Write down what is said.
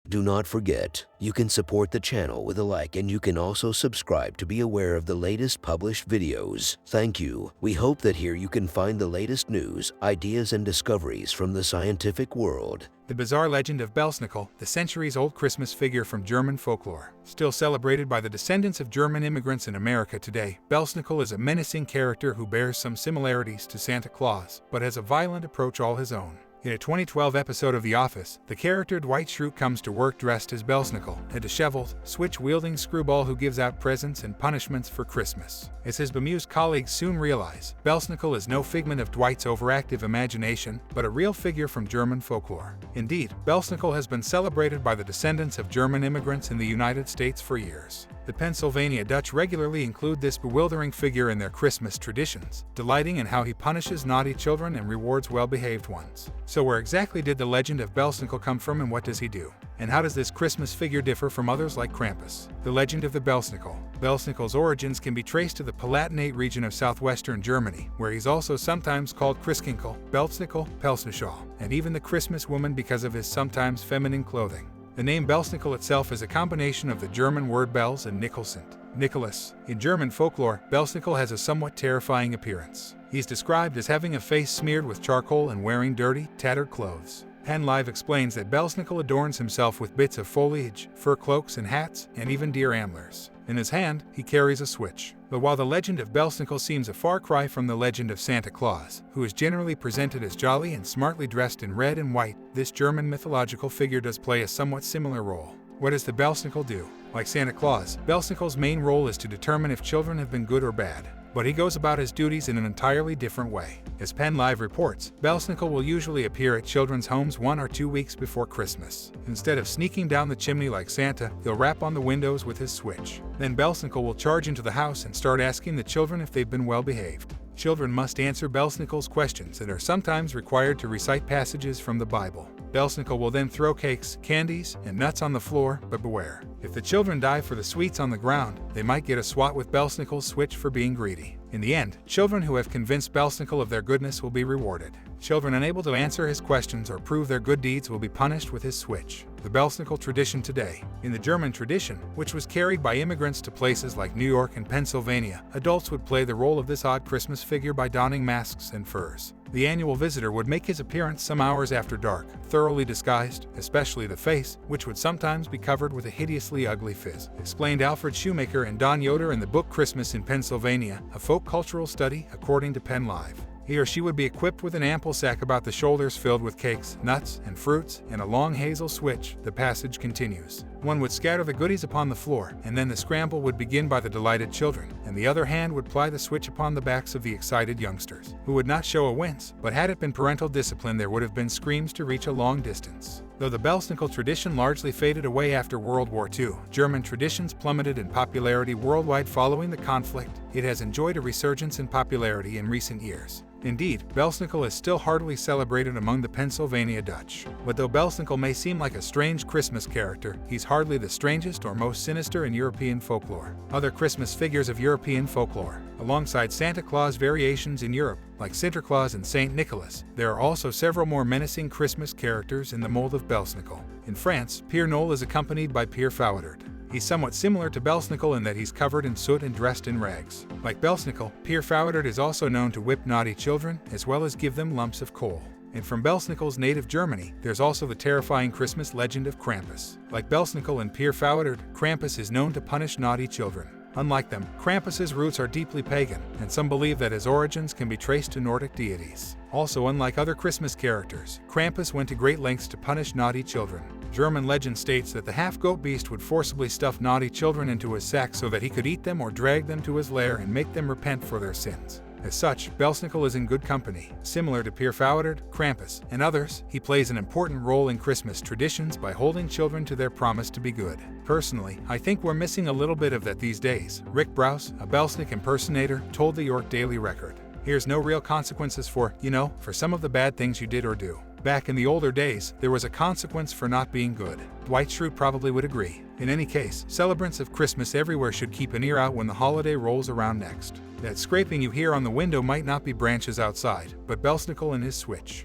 Do not forget, you can support the channel with a like, and you can also subscribe to be aware of the latest published videos. Thank you. We hope that here you can find the latest news, ideas, and discoveries from the scientific world. The bizarre legend of Belsnickel, the centuries-old Christmas figure from German folklore. Still celebrated by the descendants of German immigrants in America today, Belsnickel is a menacing character who bears some similarities to Santa Claus, but has a violent approach all his own. In a 2012 episode of The Office, the character Dwight Shrute comes to work dressed as Belsnickel, a disheveled, switch-wielding screwball who gives out presents and punishments for Christmas. As his bemused colleagues soon realize, Belsnickel is no figment of Dwight's overactive imagination, but a real figure from German folklore. Indeed, Belsnickel has been celebrated by the descendants of German immigrants in the United States for years. The Pennsylvania Dutch regularly include this bewildering figure in their Christmas traditions, delighting in how he punishes naughty children and rewards well-behaved ones. So where exactly did the legend of Belsnickel come from, and what does he do? And how does this Christmas figure differ from others like Krampus? The legend of the Belsnickel. Belsnickel's origins can be traced to the Palatinate region of southwestern Germany, where he's also sometimes called Christkindl, Belsnickel, Pelsnickel, and even the Christmas woman because of his sometimes feminine clothing. The name Belsnickel itself is a combination of the German word Bels and Nicholsund, Nicholas. In German folklore, Belsnickel has a somewhat terrifying appearance. He's described as having a face smeared with charcoal and wearing dirty, tattered clothes. PennLive explains that Belsnickel adorns himself with bits of foliage, fur cloaks and hats, and even deer antlers. In his hand, he carries a switch. But while the legend of Belsnickel seems a far cry from the legend of Santa Claus, who is generally presented as jolly and smartly dressed in red and white, this German mythological figure does play a somewhat similar role. What does the Belsnickel do? Like Santa Claus, Belsnickel's main role is to determine if children have been good or bad. But he goes about his duties in an entirely different way. As PennLive reports, Belsnickel will usually appear at children's homes 1 or 2 weeks before Christmas. Instead of sneaking down the chimney like Santa, he'll rap on the windows with his switch. Then Belsnickel will charge into the house and start asking the children if they've been well behaved. Children must answer Belsnickel's questions and are sometimes required to recite passages from the Bible. Belsnickel will then throw cakes, candies, and nuts on the floor, but beware. If the children dive for the sweets on the ground, they might get a swat with Belsnickel's switch for being greedy. In the end, children who have convinced Belsnickel of their goodness will be rewarded. Children unable to answer his questions or prove their good deeds will be punished with his switch. The Belsnickel tradition today. In the German tradition, which was carried by immigrants to places like New York and Pennsylvania, adults would play the role of this odd Christmas figure by donning masks and furs. The annual visitor would make his appearance some hours after dark, thoroughly disguised, especially the face, which would sometimes be covered with a hideously ugly fizz. Explained Alfred Shoemaker and Don Yoder in the book Christmas in Pennsylvania, a folk cultural study, according to PennLive. He or she would be equipped with an ample sack about the shoulders filled with cakes, nuts, and fruits, and a long hazel switch. The passage continues. One would scatter the goodies upon the floor, and then the scramble would begin by the delighted children, and the other hand would ply the switch upon the backs of the excited youngsters, who would not show a wince, but had it been parental discipline there would have been screams to reach a long distance. Though the Belsnickel tradition largely faded away after World War II, German traditions plummeted in popularity worldwide following the conflict. It has enjoyed a resurgence in popularity in recent years. Indeed, Belsnickel is still heartily celebrated among the Pennsylvania Dutch. But though Belsnickel may seem like a strange Christmas character, he's hardly the strangest or most sinister in European folklore. Other Christmas figures of European folklore. Alongside Santa Claus variations in Europe, like Sinterklaas and Saint Nicholas, there are also several more menacing Christmas characters in the mold of Belsnickel. In France, Père Noël is accompanied by Père Fouettard. He's somewhat similar to Belsnickel in that he's covered in soot and dressed in rags. Like Belsnickel, Père Fouettard is also known to whip naughty children, as well as give them lumps of coal. And from Belsnickel's native Germany, there's also the terrifying Christmas legend of Krampus. Like Belsnickel and Père Fouettard, Krampus is known to punish naughty children. Unlike them, Krampus's roots are deeply pagan, and some believe that his origins can be traced to Nordic deities. Also, unlike other Christmas characters, Krampus went to great lengths to punish naughty children. German legend states that the half-goat beast would forcibly stuff naughty children into his sack so that he could eat them or drag them to his lair and make them repent for their sins. As such, Belsnickel is in good company. Similar to Père Fouettard, Krampus, and others, he plays an important role in Christmas traditions by holding children to their promise to be good. Personally, I think we're missing a little bit of that these days. Rick Brous, a Belsnick impersonator, told the York Daily Record. Here's no real consequences for some of the bad things you did or do. Back in the older days, there was a consequence for not being good. Dwight Shrute probably would agree. In any case, celebrants of Christmas everywhere should keep an ear out when the holiday rolls around next. That scraping you hear on the window might not be branches outside, but Belsnickel and his switch.